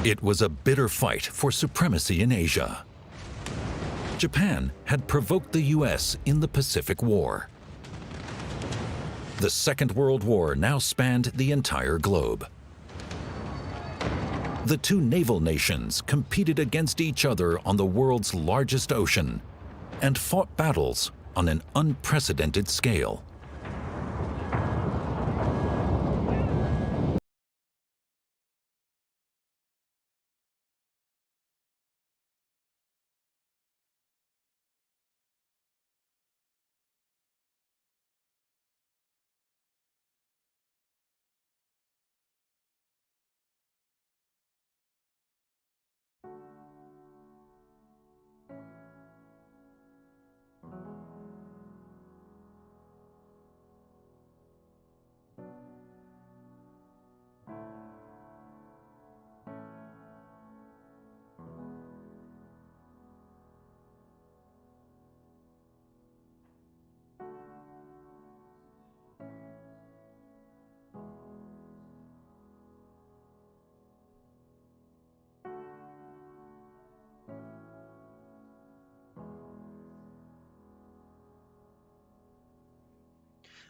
It was a bitter fight for supremacy in Asia. Japan had provoked the US in the Pacific War. The Second World War now spanned the entire globe. The two naval nations competed against each other on the world's largest ocean and fought battles on an unprecedented scale.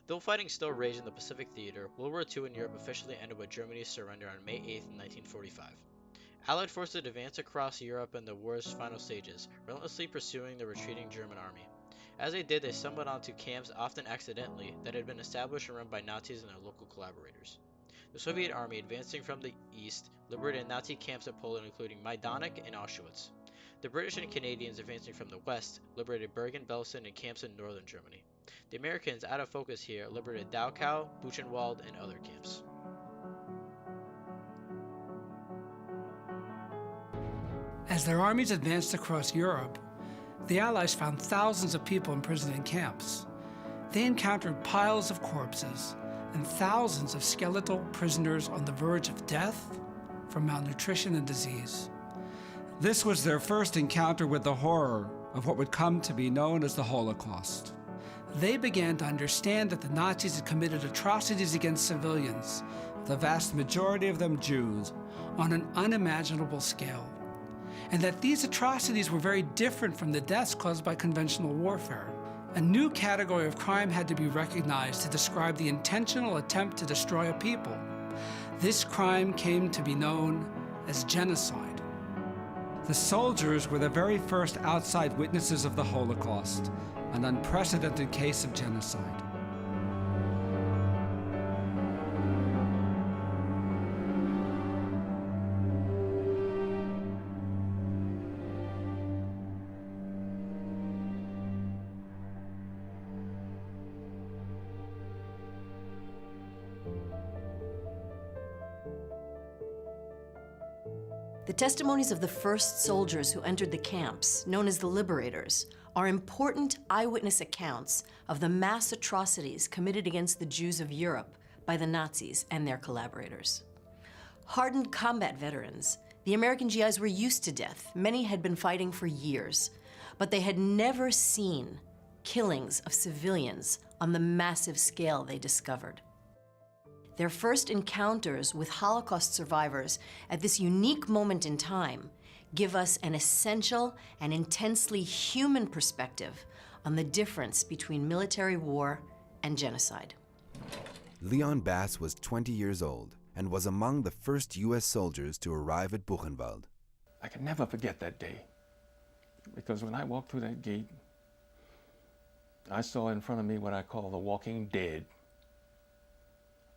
Though fighting still raged in the Pacific theater, World War II in Europe officially ended with Germany's surrender on May 8, 1945. Allied forces advanced across Europe in the war's final stages, relentlessly pursuing the retreating German army. As they did, they stumbled onto camps, often accidentally, that had been established and run by Nazis and their local collaborators. The Soviet army, advancing from the east, liberated Nazi camps in Poland, including Majdanek and Auschwitz. The British and Canadians, advancing from the west, liberated Bergen-Belsen and camps in northern Germany. The Americans, out of focus here, liberated Dachau, Buchenwald, and other camps. As their armies advanced across Europe, the Allies found thousands of people imprisoned in camps. They encountered piles of corpses and thousands of skeletal prisoners on the verge of death from malnutrition and disease. This was their first encounter with the horror of what would come to be known as the Holocaust. They began to understand that the Nazis had committed atrocities against civilians, the vast majority of them Jews, on an unimaginable scale, and that these atrocities were very different from the deaths caused by conventional warfare. A new category of crime had to be recognized to describe the intentional attempt to destroy a people. This crime came to be known as genocide. The soldiers were the very first outside witnesses of the Holocaust, an unprecedented case of genocide. The testimonies of the first soldiers who entered the camps, known as the Liberators, are important eyewitness accounts of the mass atrocities committed against the Jews of Europe by the Nazis and their collaborators. Hardened combat veterans, the American GIs were used to death. Many had been fighting for years, but they had never seen killings of civilians on the massive scale they discovered. Their first encounters with Holocaust survivors at this unique moment in time give us an essential and intensely human perspective on the difference between military war and genocide. Leon Bass was 20 years old and was among the first U.S. soldiers to arrive at Buchenwald. I can never forget that day, because when I walked through that gate, I saw in front of me what I call the walking dead.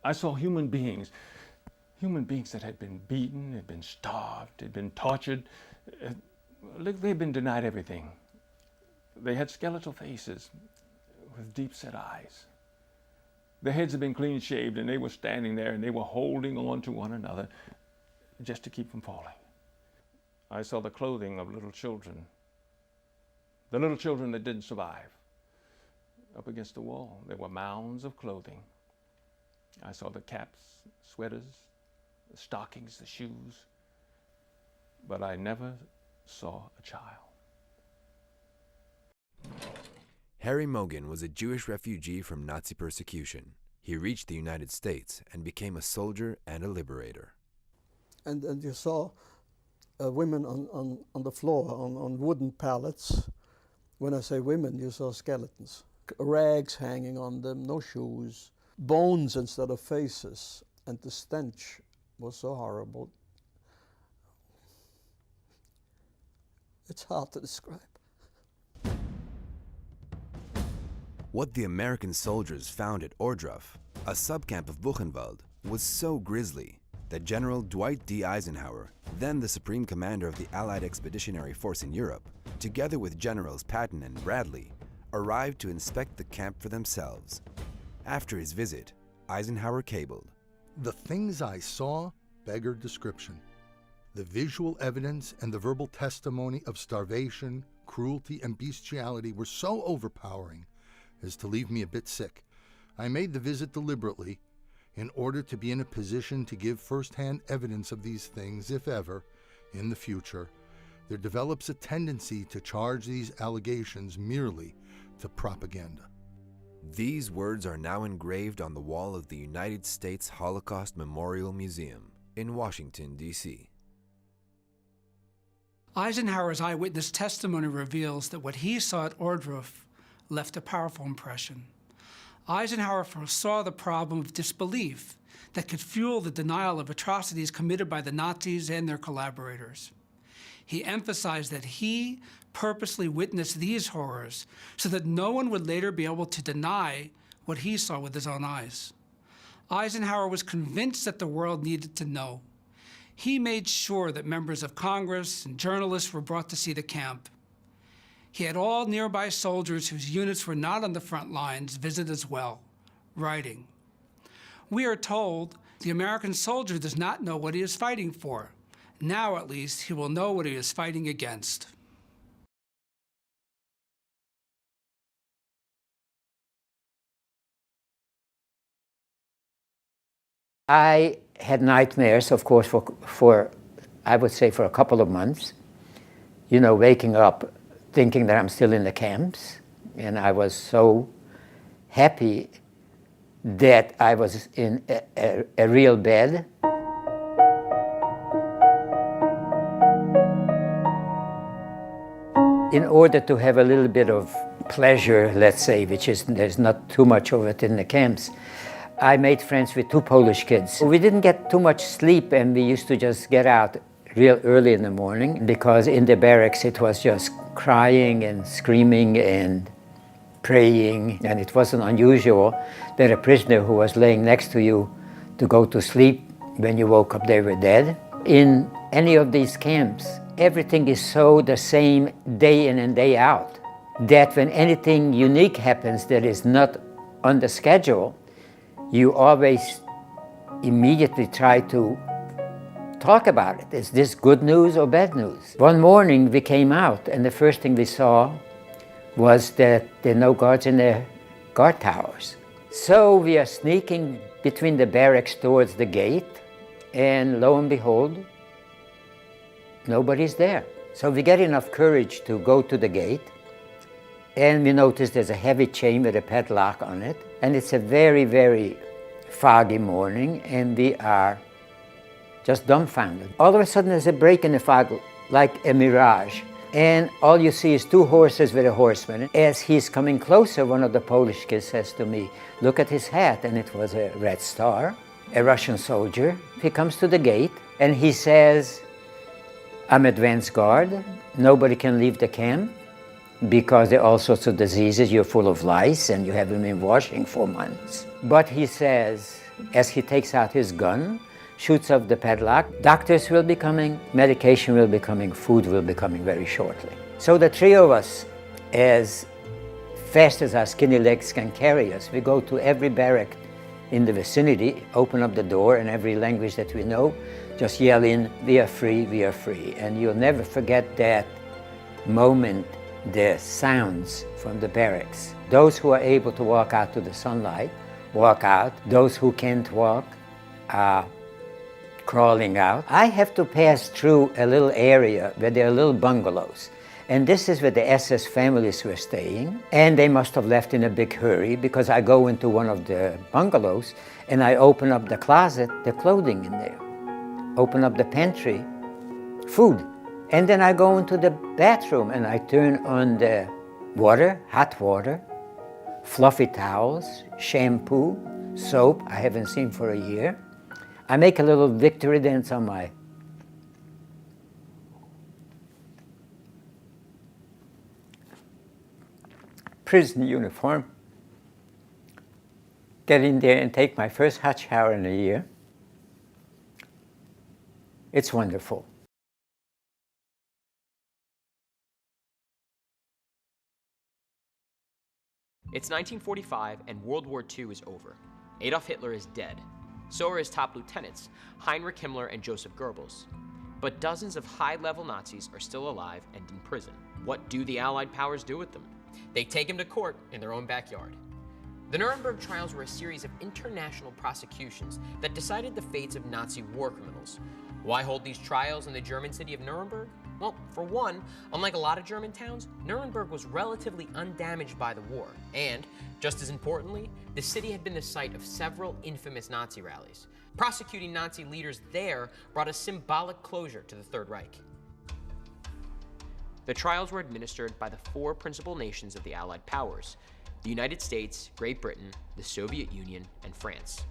I saw human beings that had been beaten, had been starved, had been tortured. They'd been denied everything. They had skeletal faces with deep-set eyes. Their heads had been clean shaved, and they were standing there and they were holding on to one another just to keep from falling. I saw the clothing of little children, the little children that didn't survive. Up against the wall, there were mounds of clothing. I saw the caps, sweaters, the stockings, the shoes, but I never saw a child. Harry Mogen was a Jewish refugee from Nazi persecution. He reached the United States and became a soldier and a liberator. And you saw women on the floor, on wooden pallets. When I say women, you saw skeletons. Rags hanging on them, no shoes, bones instead of faces, and the stench was so horrible. It's hard to describe. What the American soldiers found at Ohrdruf, a subcamp of Buchenwald, was so grisly that General Dwight D. Eisenhower, then the Supreme Commander of the Allied Expeditionary Force in Europe, together with Generals Patton and Bradley, arrived to inspect the camp for themselves. After his visit, Eisenhower cabled, "The things I saw beggar description. The visual evidence and the verbal testimony of starvation, cruelty, and bestiality were so overpowering as to leave me a bit sick. I made the visit deliberately in order to be in a position to give first-hand evidence of these things if ever, in the future, there develops a tendency to charge these allegations merely to propaganda." These words are now engraved on the wall of the United States Holocaust Memorial Museum in Washington, D.C. Eisenhower's eyewitness testimony reveals that what he saw at Ohrdruf left a powerful impression. Eisenhower foresaw the problem of disbelief that could fuel the denial of atrocities committed by the Nazis and their collaborators. He emphasized that he purposely witnessed these horrors so that no one would later be able to deny what he saw with his own eyes. Eisenhower was convinced that the world needed to know. He made sure that members of Congress and journalists were brought to see the camp. He had all nearby soldiers whose units were not on the front lines visit as well, writing, "We are told the American soldier does not know what he is fighting for. Now, at least, he will know what he is fighting against." I had nightmares, of course, for I would say for a couple of months. You know, waking up thinking that I'm still in the camps, and I was so happy that I was in a real bed. In order to have a little bit of pleasure, let's say, which is, there's not too much of it in the camps, I made friends with two Polish kids. We didn't get too much sleep, and we used to just get out real early in the morning, because in the barracks it was just crying and screaming and praying, and it wasn't unusual that a prisoner who was laying next to you to go to sleep, when you woke up they were dead. In any of these camps, everything is so the same day in and day out, that when anything unique happens that is not on the schedule, you always immediately try to talk about it. Is this good news or bad news? One morning we came out, and the first thing we saw was that there are no guards in the guard towers. So we are sneaking between the barracks towards the gate, and lo and behold, nobody's there. So we get enough courage to go to the gate, and we notice there's a heavy chain with a padlock on it, and it's a very, very foggy morning, and we are just dumbfounded. All of a sudden there's a break in the fog, like a mirage, and all you see is two horses with a horseman. As he's coming closer, one of the Polish kids says to me, "Look at his hat," and it was a red star, a Russian soldier. He comes to the gate, and he says, "I'm advance guard. Nobody can leave the camp because there are all sorts of diseases. You're full of lice, and you haven't been washing for months." But he says, as he takes out his gun, shoots off the padlock, "Doctors will be coming, medication will be coming, food will be coming very shortly." So the three of us, as fast as our skinny legs can carry us, we go to every barrack in the vicinity, open up the door in every language that we know, just yell in, "We are free, we are free." And you'll never forget that moment, the sounds from the barracks. Those who are able to walk out to the sunlight, walk out. Those who can't walk are crawling out. I have to pass through a little area where there are little bungalows. And this is where the SS families were staying. And they must have left in a big hurry, because I go into one of the bungalows and I open up the closet, the clothing in there. Open up the pantry, food. And then I go into the bathroom and I turn on the water, hot water, fluffy towels, shampoo, soap I haven't seen for a year. I make a little victory dance on my prison uniform, get in there and take my first hot shower in a year. It's wonderful. It's 1945 and World War II is over. Adolf Hitler is dead. So are his top lieutenants, Heinrich Himmler and Joseph Goebbels. But dozens of high-level Nazis are still alive and in prison. What do the Allied powers do with them? They take them to court in their own backyard. The Nuremberg trials were a series of international prosecutions that decided the fates of Nazi war criminals. Why hold these trials in the German city of Nuremberg? Well, for one, unlike a lot of German towns, Nuremberg was relatively undamaged by the war, and, just as importantly, the city had been the site of several infamous Nazi rallies. Prosecuting Nazi leaders there brought a symbolic closure to the Third Reich. The trials were administered by the four principal nations of the Allied powers: the United States, Great Britain, the Soviet Union, and France.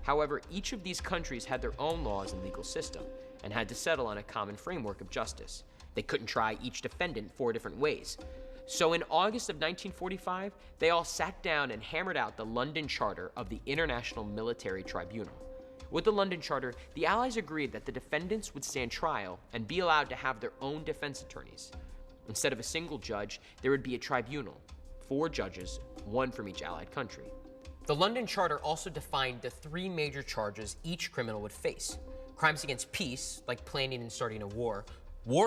However, each of these countries had their own laws and legal system, and had to settle on a common framework of justice. They couldn't try each defendant 4 different ways. So in August of 1945, they all sat down and hammered out the London Charter of the International Military Tribunal. With the London Charter, the Allies agreed that the defendants would stand trial and be allowed to have their own defense attorneys. Instead of a single judge, there would be a tribunal, 4 judges, 1 from each Allied country. The London Charter also defined the 3 major charges each criminal would face: crimes against peace, like planning and starting a war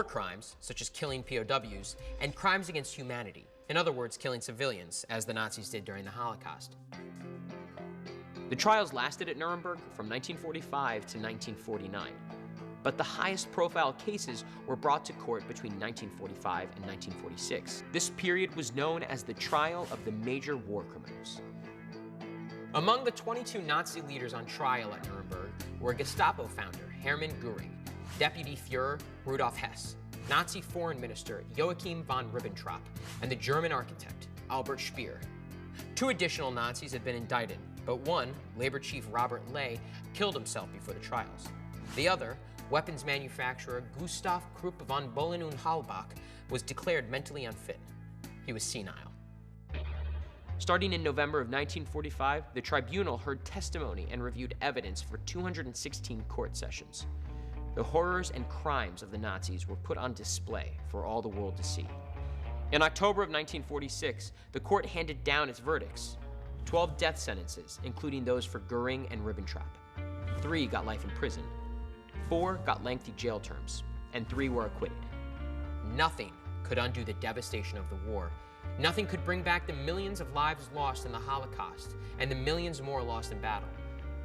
crimes, such as killing POWs, and crimes against humanity, in other words, killing civilians, as the Nazis did during the Holocaust. The trials lasted at Nuremberg from 1945 to 1949, but the highest profile cases were brought to court between 1945 and 1946. This period was known as the trial of the major war criminals. Among the 22 Nazi leaders on trial at Nuremberg were Gestapo founder Hermann Göring, Deputy Führer Rudolf Hess, Nazi Foreign Minister Joachim von Ribbentrop, and the German architect Albert Speer. 2 additional Nazis had been indicted, but one, Labor Chief Robert Ley, killed himself before the trials. The other, weapons manufacturer Gustav Krupp von Bohlen und Halbach, was declared mentally unfit. He was senile. Starting in November of 1945, the tribunal heard testimony and reviewed evidence for 216 court sessions. The horrors and crimes of the Nazis were put on display for all the world to see. In October of 1946, the court handed down its verdicts: 12 death sentences, including those for Göring and Ribbentrop. 3 got life in prison, 4 got lengthy jail terms, and 3 were acquitted. Nothing could undo the devastation of the war. Nothing could bring back the millions of lives lost in the Holocaust and the millions more lost in battle.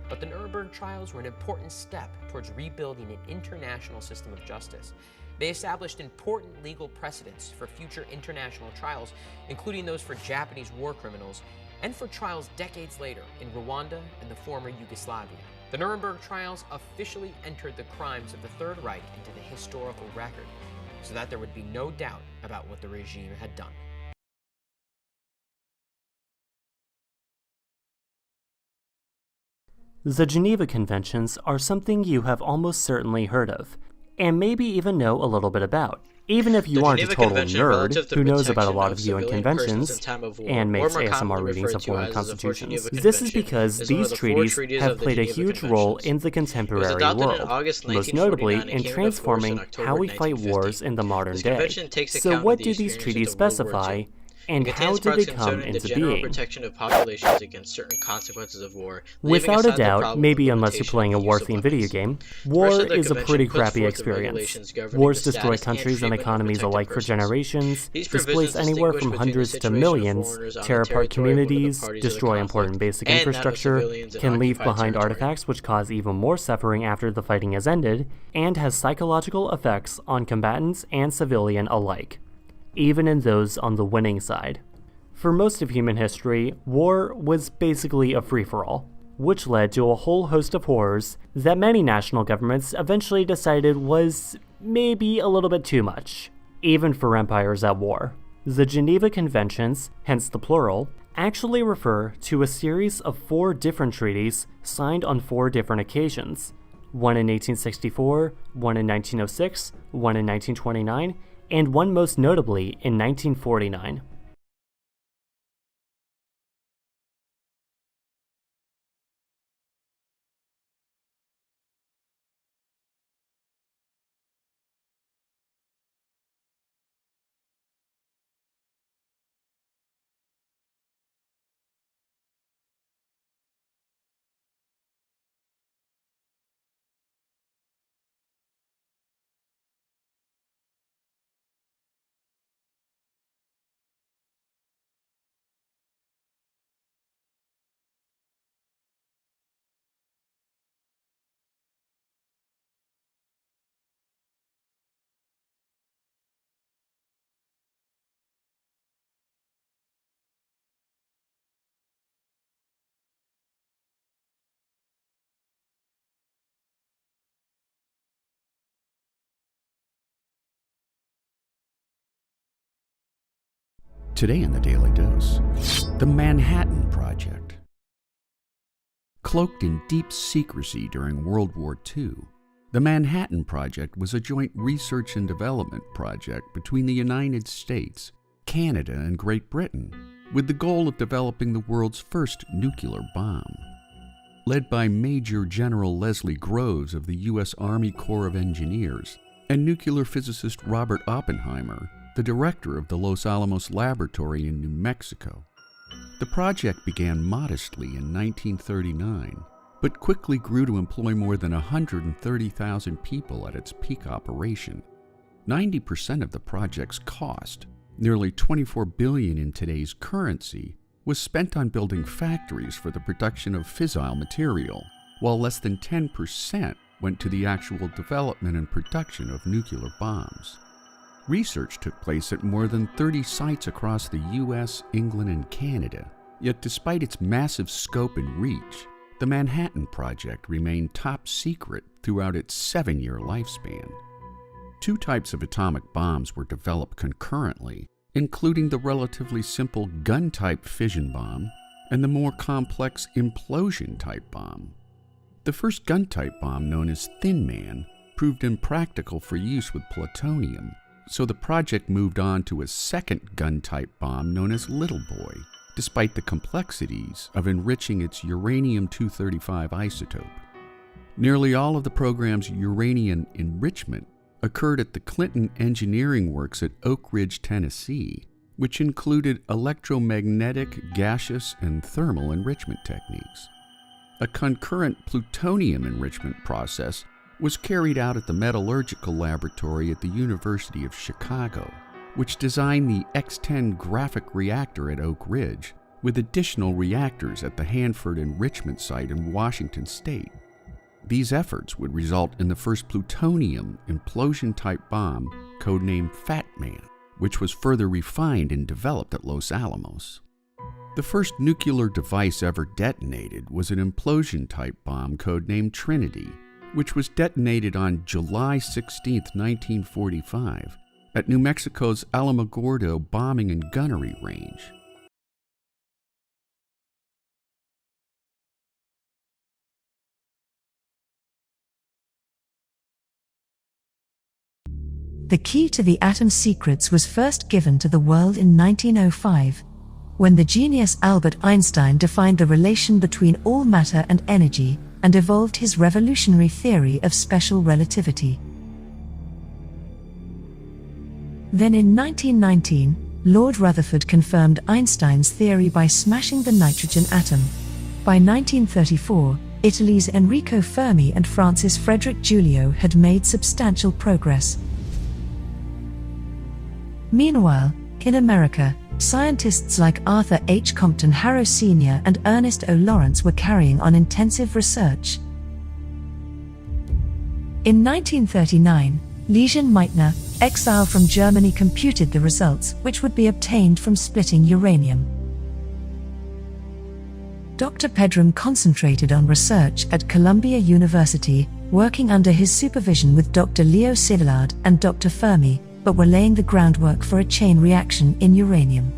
But the Nuremberg trials were an important step towards rebuilding an international system of justice. They established important legal precedents for future international trials, including those for Japanese war criminals and for trials decades later in Rwanda and the former Yugoslavia. The Nuremberg trials officially entered the crimes of the Third Reich into the historical record, so that there would be no doubt about what the regime had done. The Geneva Conventions are something you have almost certainly heard of, and maybe even know a little bit about. Even if you aren't a total nerd who knows about a lot of UN conventions and makes ASMR readings of foreign constitutions, this is because these treaties have played a huge role in the contemporary world, most notably in transforming how we fight wars in the modern day. So what do these treaties specify, and how did they come into being? Protection of populations against certain consequences of war. Without a doubt, maybe unless you're playing a war-themed video game, war is a pretty crappy experience. Wars destroy countries and economies alike for generations, displace anywhere from hundreds to millions, tear apart communities, destroy important basic infrastructure, can leave behind artifacts which cause even more suffering after the fighting has ended, and has psychological effects on combatants and civilian alike, even in those on the winning side. For most of human history, war was basically a free-for-all, which led to a whole host of horrors that many national governments eventually decided was maybe a little bit too much, even for empires at war. The Geneva Conventions, hence the plural, actually refer to a series of 4 different treaties signed on 4 different occasions. One in 1864, one in 1906, one in 1929, and one most notably in 1949. Today in the Daily Dose, the Manhattan Project. Cloaked in deep secrecy during World War II, the Manhattan Project was a joint research and development project between the United States, Canada, and Great Britain, with the goal of developing the world's first nuclear bomb. Led by Major General Leslie Groves of the U.S. Army Corps of Engineers and nuclear physicist Robert Oppenheimer, the director of the Los Alamos Laboratory in New Mexico. The project began modestly in 1939, but quickly grew to employ more than 130,000 people at its peak operation. 90% of the project's cost, nearly $24 billion in today's currency, was spent on building factories for the production of fissile material, while less than 10% went to the actual development and production of nuclear bombs. Research took place at more than 30 sites across the US, England, and Canada. Yet despite its massive scope and reach, the Manhattan Project remained top secret throughout its 7-year lifespan. 2 types of atomic bombs were developed concurrently, including the relatively simple gun-type fission bomb and the more complex implosion-type bomb. The first gun-type bomb, known as Thin Man, proved impractical for use with plutonium, so the project moved on to a second gun-type bomb known as Little Boy, despite the complexities of enriching its uranium-235 isotope. Nearly all of the program's uranium enrichment occurred at the Clinton Engineering Works at Oak Ridge, Tennessee, which included electromagnetic, gaseous, and thermal enrichment techniques. A concurrent plutonium enrichment process was carried out at the Metallurgical Laboratory at the University of Chicago, which designed the X-10 graphic reactor at Oak Ridge, with additional reactors at the Hanford Enrichment Site in Washington State. These efforts would result in the first plutonium implosion-type bomb, codenamed Fat Man, which was further refined and developed at Los Alamos. The first nuclear device ever detonated was an implosion-type bomb codenamed Trinity, which was detonated on July 16, 1945, at New Mexico's Alamogordo Bombing and Gunnery Range. The key to the atom's secrets was first given to the world in 1905, when the genius Albert Einstein defined the relation between all matter and energy and evolved his revolutionary theory of special relativity. Then in 1919, Lord Rutherford confirmed Einstein's theory by smashing the nitrogen atom. By 1934, Italy's Enrico Fermi and Francis Frederick Giulio had made substantial progress. Meanwhile, in America, scientists like Arthur H. Compton Harrow Sr. and Ernest O. Lawrence were carrying on intensive research. In 1939, Lesion Meitner, exiled from Germany, computed the results which would be obtained from splitting uranium. Dr. Pedram concentrated on research at Columbia University, working under his supervision with Dr. Leo Szilard and Dr. Fermi, but were laying the groundwork for a chain reaction in uranium.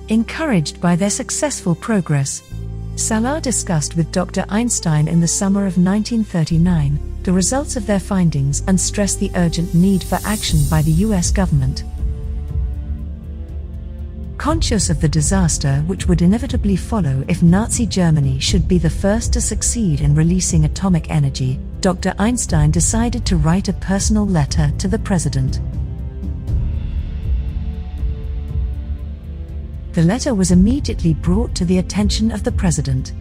Encouraged by their successful progress, Szilard discussed with Dr. Einstein in the summer of 1939 the results of their findings and stressed the urgent need for action by the US government. Conscious of the disaster which would inevitably follow if Nazi Germany should be the first to succeed in releasing atomic energy, Dr. Einstein decided to write a personal letter to the president. The letter was immediately brought to the attention of the president.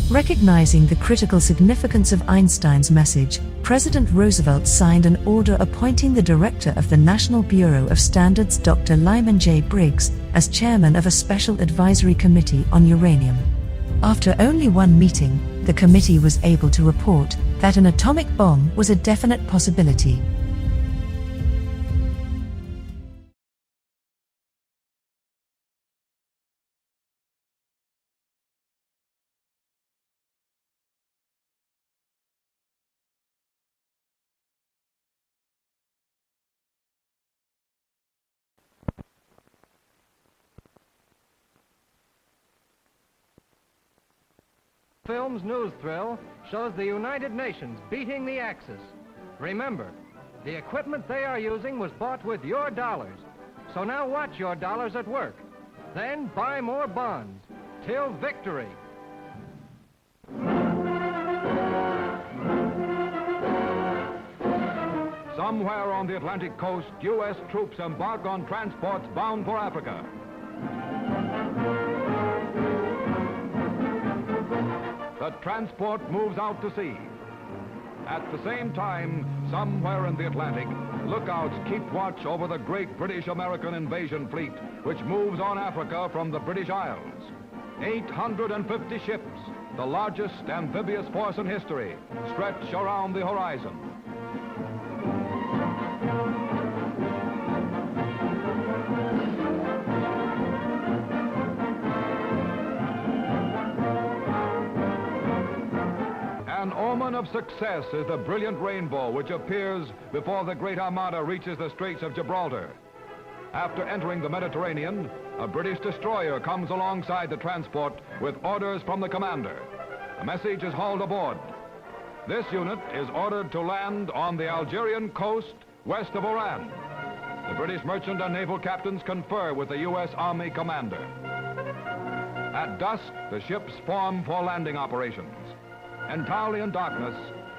Recognizing the critical significance of Einstein's message, President Roosevelt signed an order appointing the director of the National Bureau of Standards, Dr. Lyman J. Briggs, as chairman of a special advisory committee on uranium. After only one meeting, the committee was able to report that an atomic bomb was a definite possibility. Film's news thrill shows the United Nations beating the Axis. Remember, the equipment they are using was bought with your dollars. So now watch your dollars at work. Then buy more bonds till victory. Somewhere on the Atlantic coast, U.S. troops embark on transports bound for Africa. The transport moves out to sea. At the same time, somewhere in the Atlantic, lookouts keep watch over the great British-American invasion fleet, which moves on Africa from the British Isles. 850 ships, the largest amphibious force in history, stretch around the horizon. An omen of success is the brilliant rainbow which appears before the Great Armada reaches the Straits of Gibraltar. After entering the Mediterranean, a British destroyer comes alongside the transport with orders from the commander. The message is hauled aboard. This unit is ordered to land on the Algerian coast west of Oran. The British merchant and naval captains confer with the U.S. Army commander. At dusk, the ships form for landing operations. Entirely in darkness,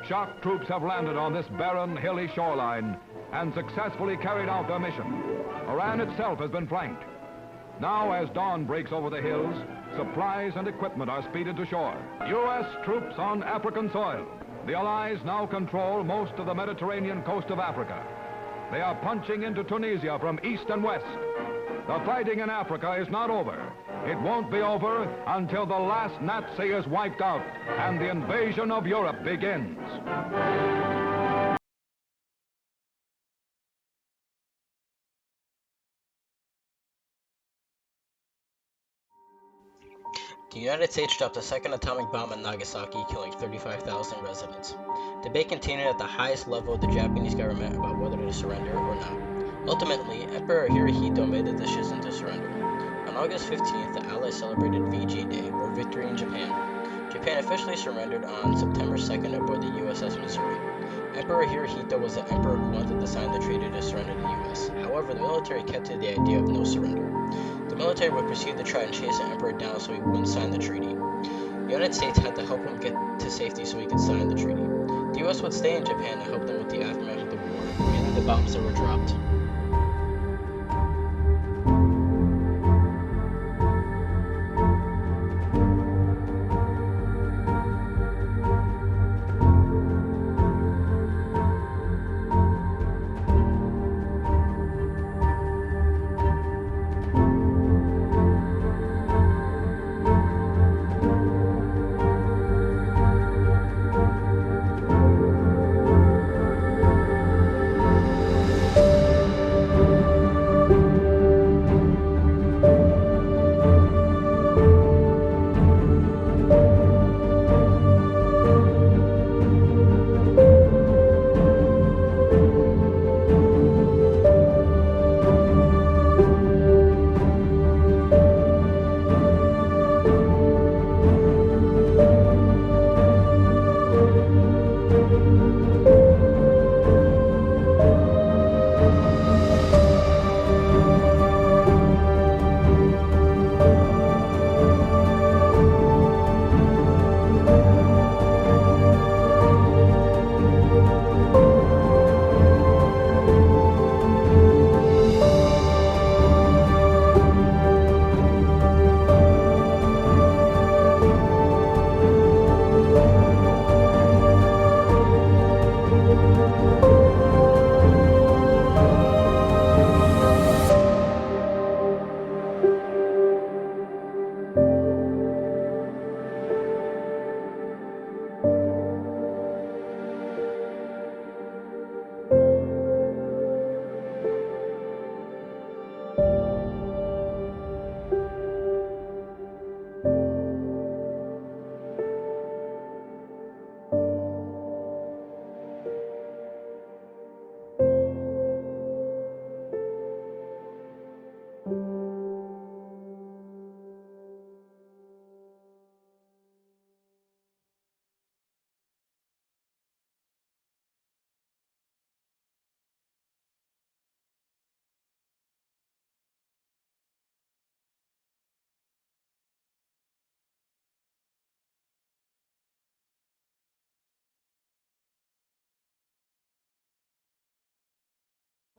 shock troops have landed on this barren, hilly shoreline and successfully carried out their mission. Oran itself has been flanked. Now, as dawn breaks over the hills, supplies and equipment are speeded to shore. U.S. troops on African soil. The Allies now control most of the Mediterranean coast of Africa. They are punching into Tunisia from east and west. The fighting in Africa is not over. It won't be over until the last Nazi is wiped out and the invasion of Europe begins. The United States dropped a second atomic bomb in Nagasaki, killing 35,000 residents. Debate continued at the highest level of the Japanese government about whether to surrender or not. Ultimately, Emperor Hirohito made the decision to surrender. On August 15th, the Allies celebrated VG Day, or Victory in Japan. Japan officially surrendered on September 2nd aboard the USS Missouri. Emperor Hirohito was the emperor who wanted to sign the treaty to surrender the US. However, the military kept to the idea of no surrender. The military would proceed to try and chase the emperor down so he wouldn't sign the treaty. The United States had to help him get to safety so he could sign the treaty. The US would stay in Japan to help them with the aftermath of the war, mainly the bombs that were dropped.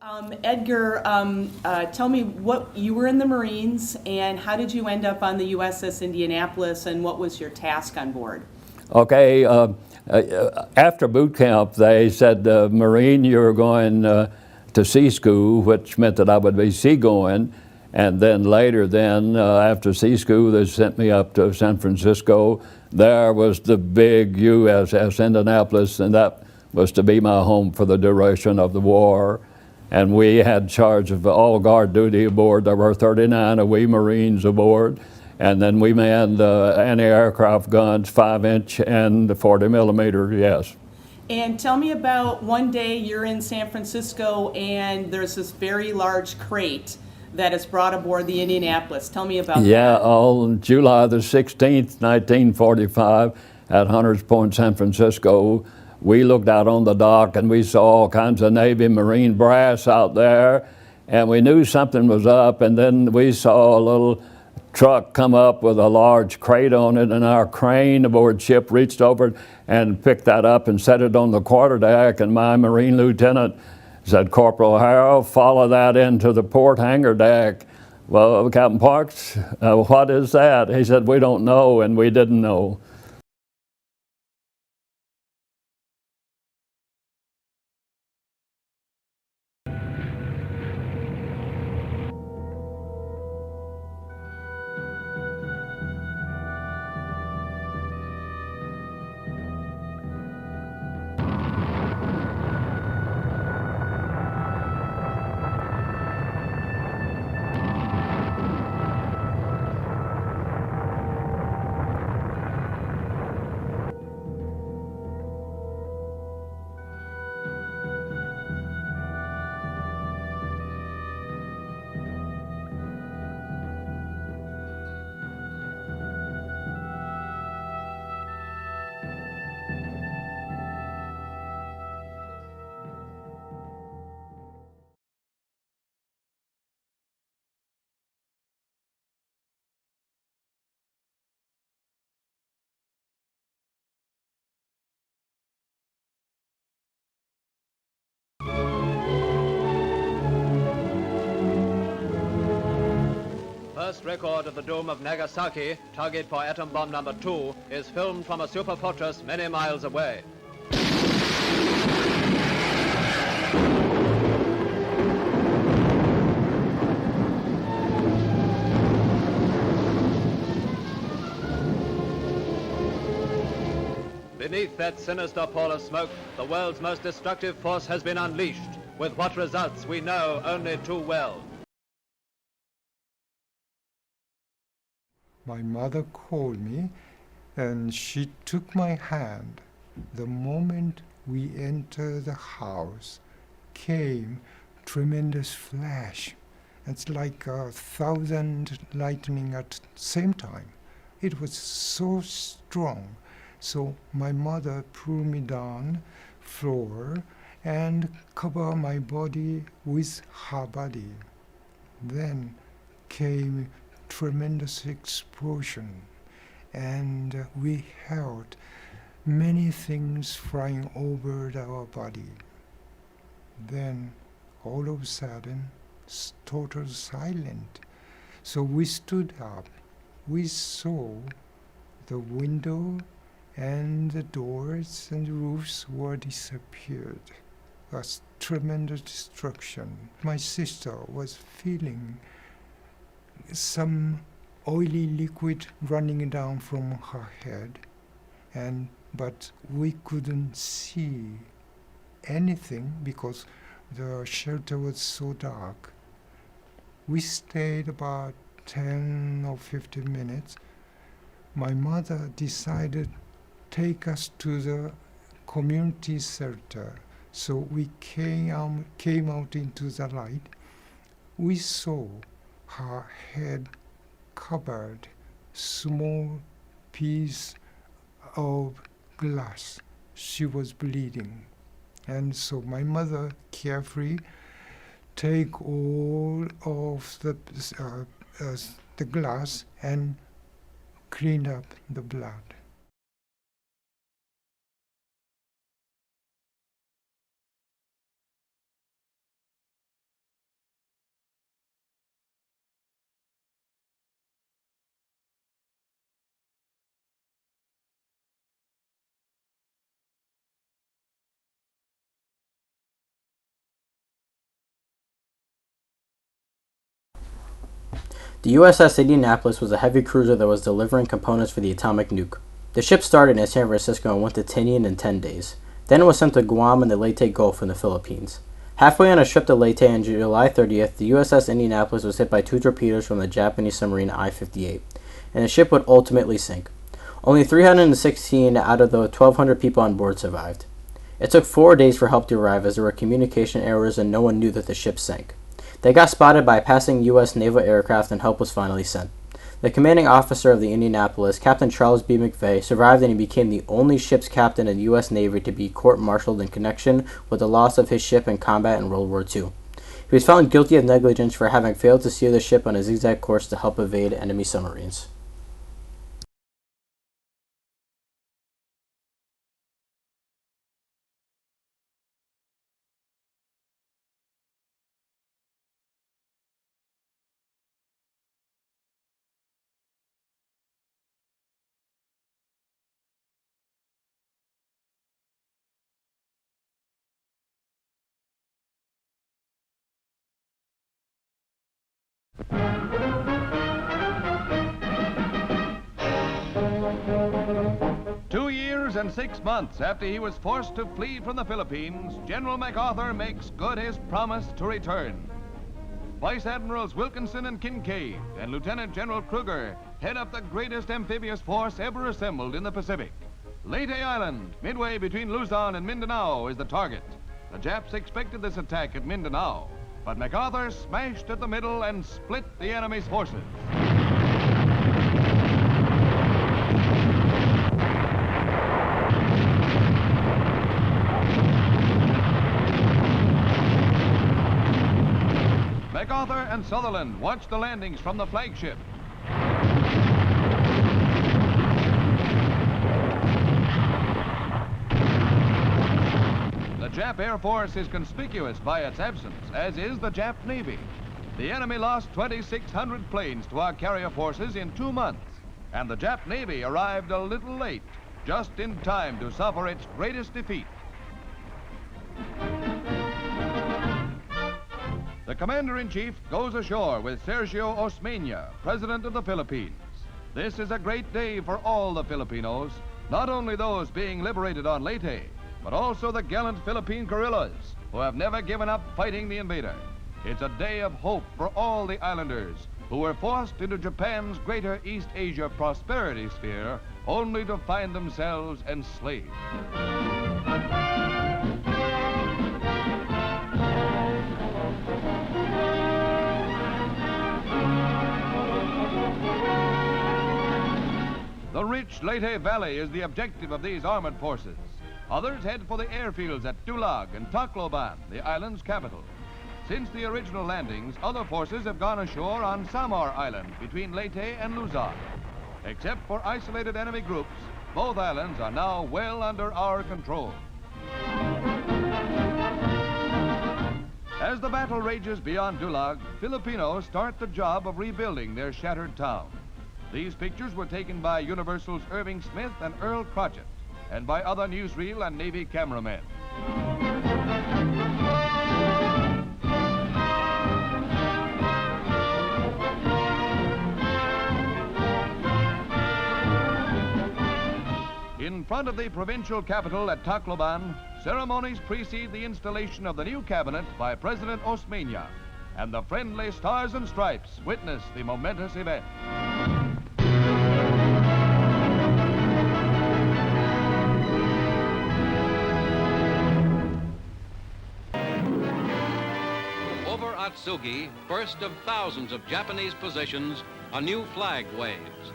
Edgar, tell me what you were in the Marines and how did you end up on the USS Indianapolis and what was your task on board? Okay, after boot camp, they said, Marine, you're going to sea school, which meant that I would be seagoing. And then later, after sea school, they sent me up to San Francisco. There was the big USS Indianapolis, and that was to be my home for the duration of the war. And we had charge of all guard duty aboard. There were 39 of we Marines aboard. And then we manned anti-aircraft guns, 5-inch and 40 millimeter, yes. And tell me about one day you're in San Francisco and there's this very large crate that is brought aboard the Indianapolis. Tell me about that. Yeah, on July the 16th, 1945, at Hunters Point, San Francisco, we looked out on the dock and we saw all kinds of Navy Marine brass out there, and we knew something was up, and then we saw a little truck come up with a large crate on it, and our crane aboard ship reached over and picked that up and set it on the quarterdeck, and my Marine lieutenant said, Corporal Harrell, follow that into the port hangar deck. Well, Captain Parks, what is that? He said, we don't know, and we didn't know. First record of the doom of Nagasaki, target for atom bomb number 2, is filmed from a superfortress many miles away. Beneath that sinister pall of smoke, the world's most destructive force has been unleashed. With what results we know only too well. My mother called me and she took my hand. The moment we entered the house came tremendous flash. It's like 1,000 lightning at the same time. It was so strong. So my mother pulled me down floor and covered my body with her body. Then came tremendous explosion, and we heard many things flying over our body. Then all of a sudden, total silent. So we stood up. We saw the window and the doors and roofs were disappeared. It was tremendous destruction. My sister was feeling some oily liquid running down from her head, but we couldn't see anything because the shelter was so dark. We stayed about 10 or 15 minutes. My mother decided to take us to the community shelter. So we came out into the light. We saw her head covered small piece of glass. She was bleeding. And so my mother carefully take all of the glass and cleaned up the blood. The USS Indianapolis was a heavy cruiser that was delivering components for the atomic nuke. The ship started in San Francisco and went to Tinian in 10 days. Then it was sent to Guam and the Leyte Gulf in the Philippines. Halfway on a trip to Leyte on July 30th, the USS Indianapolis was hit by 2 torpedoes from the Japanese submarine I-58, and the ship would ultimately sink. Only 316 out of the 1,200 people on board survived. It took 4 days for help to arrive as there were communication errors and no one knew that the ship sank. They got spotted by a passing U.S. naval aircraft and help was finally sent. The commanding officer of the Indianapolis, Captain Charles B. McVeigh, survived and he became the only ship's captain in the U.S. Navy to be court-martialed in connection with the loss of his ship in combat in World War II. He was found guilty of negligence for having failed to steer the ship on a zigzag course to help evade enemy submarines. And 6 months after he was forced to flee from the Philippines, General MacArthur makes good his promise to return. Vice Admirals Wilkinson and Kincaid and Lieutenant General Kruger head up the greatest amphibious force ever assembled in the Pacific. Leyte Island, midway between Luzon and Mindanao, is the target. The Japs expected this attack at Mindanao, but MacArthur smashed at the middle and split the enemy's forces. MacArthur and Sutherland watched the landings from the flagship. The Jap Air Force is conspicuous by its absence, as is the Jap Navy. The enemy lost 2,600 planes to our carrier forces in 2 months, and the Jap Navy arrived a little late, just in time to suffer its greatest defeat. The Commander-in-Chief goes ashore with Sergio Osmeña, President of the Philippines. This is a great day for all the Filipinos, not only those being liberated on Leyte, but also the gallant Philippine guerrillas who have never given up fighting the invader. It's a day of hope for all the islanders who were forced into Japan's greater East Asia prosperity sphere only to find themselves enslaved. The rich Leyte Valley is the objective of these armored forces. Others head for the airfields at Dulag and Tacloban, the island's capital. Since the original landings, other forces have gone ashore on Samar Island between Leyte and Luzon. Except for isolated enemy groups, both islands are now well under our control. As the battle rages beyond Dulag, Filipinos start the job of rebuilding their shattered town. These pictures were taken by Universal's Irving Smith and Earl Crotchet, and by other newsreel and Navy cameramen. In front of the provincial capital at Tacloban, ceremonies precede the installation of the new cabinet by President Osmeña, and the friendly Stars and Stripes witness the momentous event. Over Atsugi, first of thousands of Japanese positions, a new flag waves.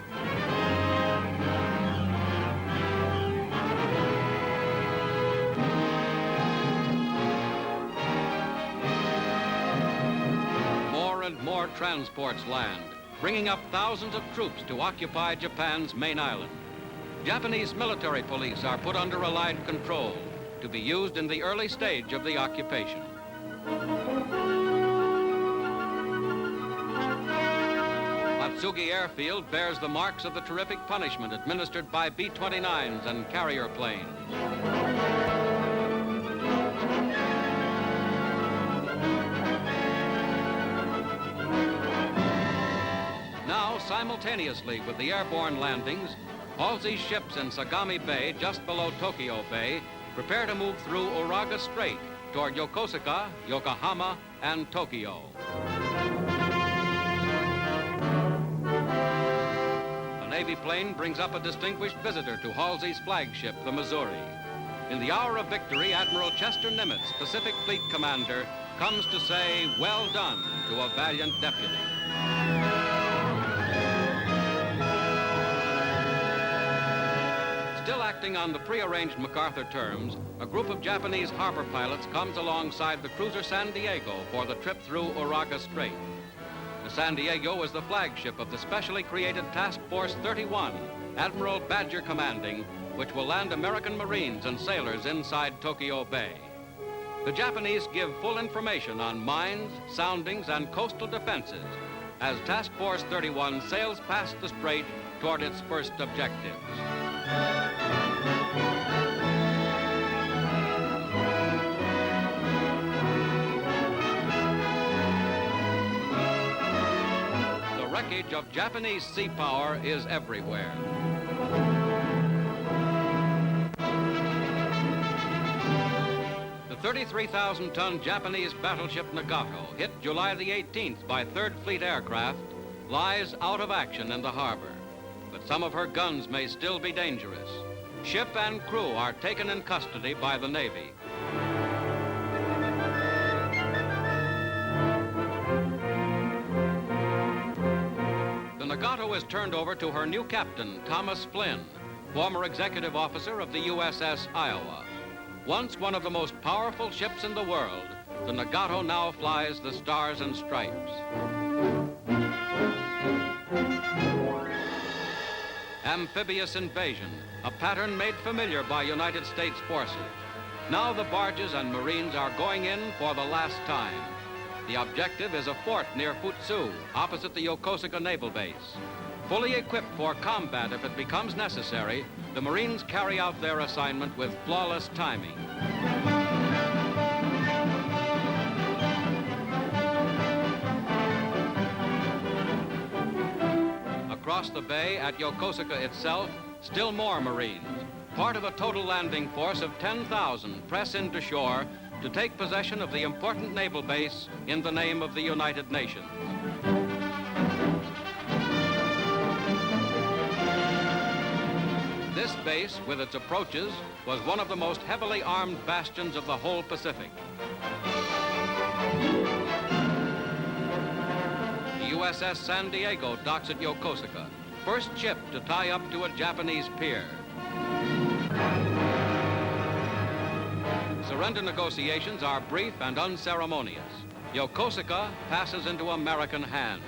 More and more transports land, bringing up thousands of troops to occupy Japan's main island. Japanese military police are put under Allied control to be used in the early stage of the occupation. Atsugi Airfield bears the marks of the terrific punishment administered by B-29s and carrier planes. simultaneously with the airborne landings, Halsey's ships in Sagami Bay, just below Tokyo Bay, prepare to move through Uraga Strait toward Yokosuka, Yokohama, and Tokyo. A Navy plane brings up a distinguished visitor to Halsey's flagship, the Missouri. In the hour of victory, Admiral Chester Nimitz, Pacific Fleet Commander, comes to say, "Well done," to a valiant deputy. Still acting on the prearranged MacArthur terms, a group of Japanese harbor pilots comes alongside the cruiser San Diego for the trip through Uraga Strait. The San Diego is the flagship of the specially created Task Force 31, Admiral Badger commanding, which will land American Marines and sailors inside Tokyo Bay. The Japanese give full information on mines, soundings, and coastal defenses as Task Force 31 sails past the strait toward its first objectives. The wreckage of Japanese sea power is everywhere. The 33,000-ton Japanese battleship Nagato, hit July the 18th by 3rd Fleet aircraft, lies out of action in the harbor. But some of her guns may still be dangerous. Ship and crew are taken in custody by the Navy. The Nagato is turned over to her new captain, Thomas Flynn, former executive officer of the USS Iowa. Once one of the most powerful ships in the world, the Nagato now flies the Stars and Stripes. Amphibious invasion, a pattern made familiar by United States forces. Now the barges and Marines are going in for the last time. The objective is a fort near Futsu, opposite the Yokosuka Naval Base. Fully equipped for combat if it becomes necessary, the Marines carry out their assignment with flawless timing. Across the bay at Yokosuka itself, still more Marines, part of a total landing force of 10,000, press into shore to take possession of the important naval base in the name of the United Nations. This base, with its approaches, was one of the most heavily armed bastions of the whole Pacific. The USS San Diego docks at Yokosuka, first ship to tie up to a Japanese pier. Surrender negotiations are brief and unceremonious. Yokosuka passes into American hands.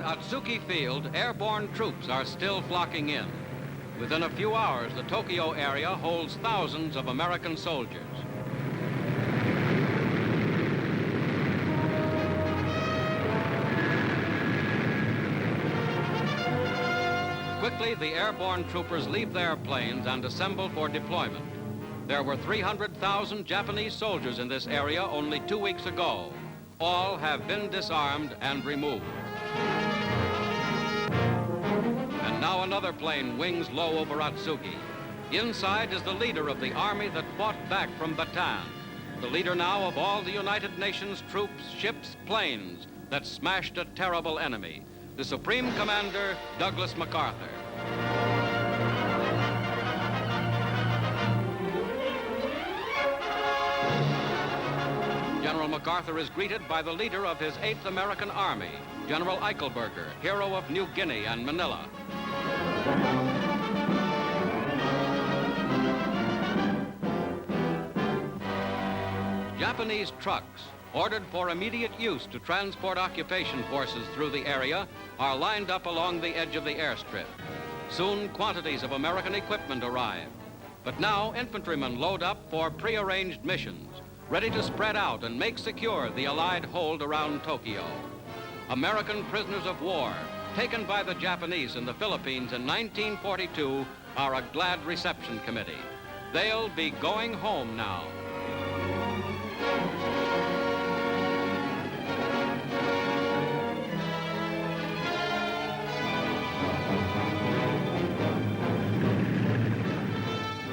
Atsuki Field, airborne troops are still flocking in. Within a few hours, the Tokyo area holds thousands of American soldiers. Quickly, the airborne troopers leave their planes and assemble for deployment. There were 300,000 Japanese soldiers in this area only 2 weeks ago. All have been disarmed and removed. And now another plane wings low over Atsugi. Inside is the leader of the army that fought back from Bataan, the leader now of all the United Nations troops, ships, planes that smashed a terrible enemy, the Supreme Commander, Douglas MacArthur. General MacArthur is greeted by the leader of his 8th American Army, General Eichelberger, hero of New Guinea and Manila. Japanese trucks, ordered for immediate use to transport occupation forces through the area, are lined up along the edge of the airstrip. Soon, quantities of American equipment arrive. But now, infantrymen load up for prearranged missions, ready to spread out and make secure the Allied hold around Tokyo. American prisoners of war, taken by the Japanese in the Philippines in 1942, are a glad reception committee. They'll be going home now.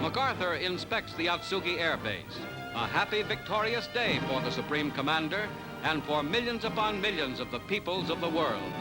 MacArthur inspects the Atsugi Air Base. A happy, victorious day for the Supreme Commander and for millions upon millions of the peoples of the world.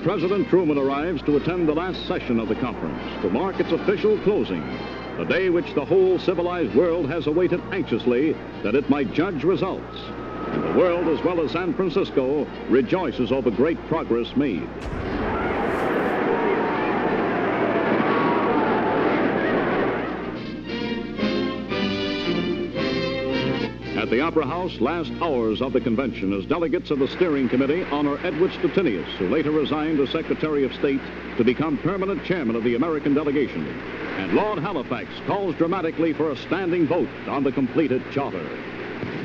President Truman arrives to attend the last session of the conference to mark its official closing, the day which the whole civilized world has awaited anxiously that it might judge results. And the world, as well as San Francisco, rejoices over great progress made. At the Opera House, last hours of the convention, as delegates of the steering committee honor Edward Stettinius, who later resigned as Secretary of State to become permanent chairman of the American delegation. And Lord Halifax calls dramatically for a standing vote on the completed charter.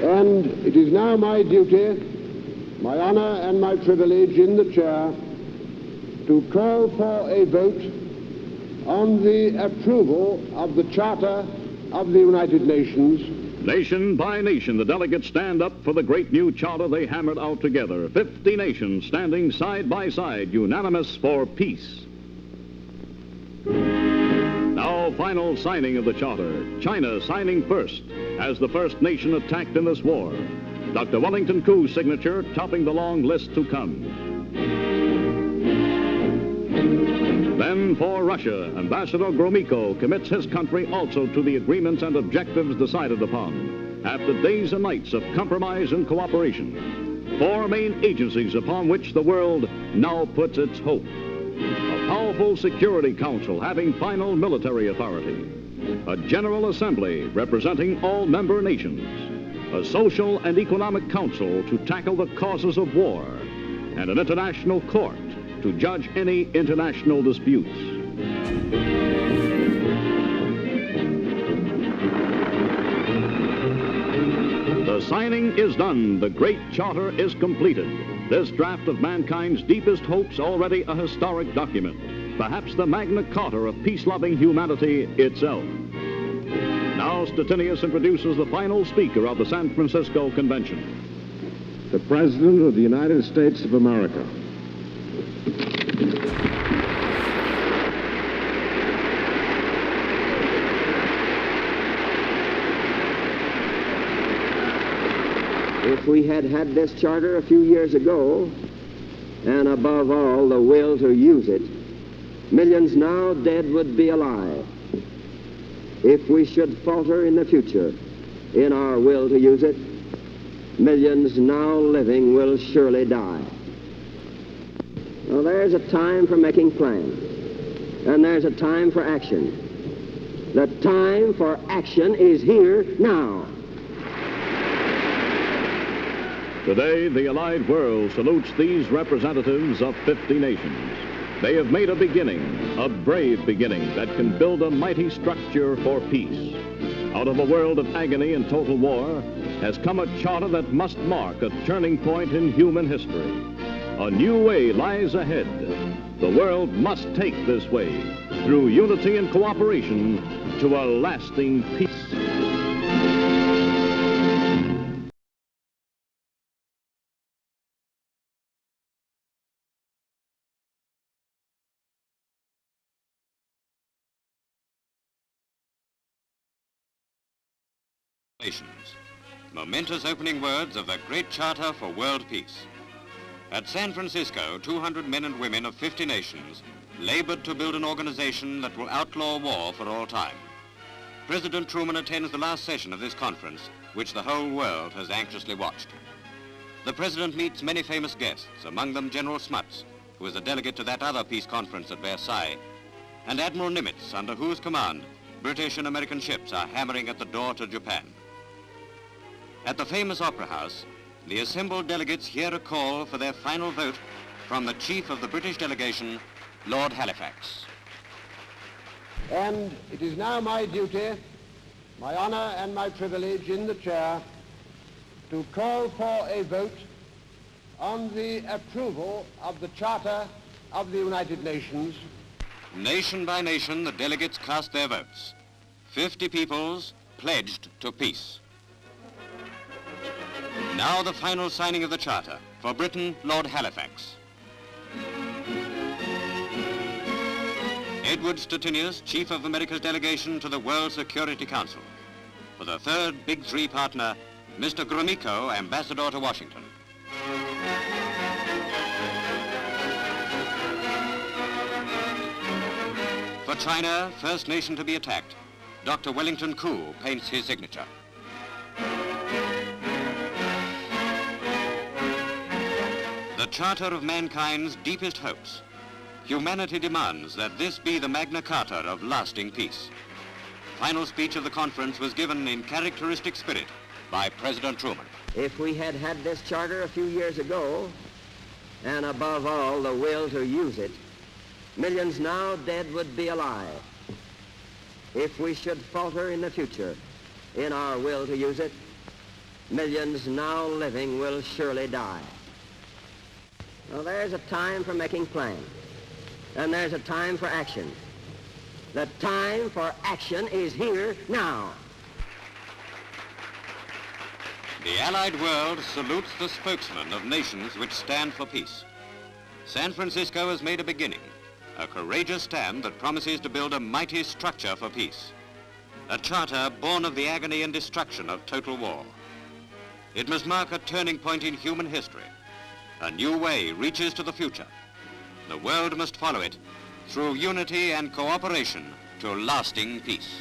And it is now my duty, my honor and my privilege in the chair to call for a vote on the approval of the Charter of the United Nations. Nation by nation, the delegates stand up for the great new charter they hammered out together. 50 nations standing side by side, unanimous for peace. Now, final signing of the charter. China signing first, as the first nation attacked in this war. Dr. Wellington Koo's signature topping the long list to come. Then for Russia, Ambassador Gromyko commits his country also to the agreements and objectives decided upon, after days and nights of compromise and cooperation. 4 main agencies upon which the world now puts its hope. A powerful Security Council having final military authority. A General Assembly representing all member nations. A Social and Economic Council to tackle the causes of war. And an international court to judge any international disputes. The signing is done. The great charter is completed. This draft of mankind's deepest hopes already a historic document. Perhaps the Magna Carta of peace-loving humanity itself. Now Stettinius introduces the final speaker of the San Francisco Convention. The President of the United States of America. If we had had this charter a few years ago, and above all, the will to use it, millions now dead would be alive. If we should falter in the future in our will to use it, millions now living will surely die. Well, there's a time for making plans, and there's a time for action. The time for action is here now. Today, the Allied world salutes these representatives of 50 nations. They have made a beginning, a brave beginning, that can build a mighty structure for peace. Out of a world of agony and total war has come a charter that must mark a turning point in human history. A new way lies ahead. The world must take this way, through unity and cooperation, to a lasting peace. Nations. momentous opening words of the Great Charter for World Peace. At San Francisco, 200 men and women of 50 nations labored to build an organization that will outlaw war for all time. President Truman attends the last session of this conference, which the whole world has anxiously watched. The President meets many famous guests, among them General Smuts, who is a delegate to that other peace conference at Versailles, and Admiral Nimitz, under whose command British and American ships are hammering at the door to Japan. At the famous Opera House, the assembled delegates hear a call for their final vote from the chief of the British delegation, Lord Halifax. And it is now my duty, my honor and my privilege in the chair to call for a vote on the approval of the Charter of the United Nations. Nation by nation, the delegates cast their votes. 50 peoples pledged to peace. Now the final signing of the Charter. For Britain, Lord Halifax. Edward Stettinius, Chief of America's delegation to the World Security Council. For the third Big Three partner, Mr. Gromyko, Ambassador to Washington. For China, first nation to be attacked, Dr. Wellington Koo paints his signature. The Charter of mankind's deepest hopes. Humanity demands that this be the Magna Carta of lasting peace. Final speech of the conference was given in characteristic spirit by President Truman. If we had had this charter a few years ago, and above all the will to use it, millions now dead would be alive. If we should falter in the future in our will to use it, millions now living will surely die. Well, there's a time for making plans, and there's a time for action. The time for action is here now. The Allied world salutes the spokesmen of nations which stand for peace. San Francisco has made a beginning, a courageous stand that promises to build a mighty structure for peace. A charter born of the agony and destruction of total war. It must mark a turning point in human history. A new way reaches to the future. The world must follow it through unity and cooperation to lasting peace.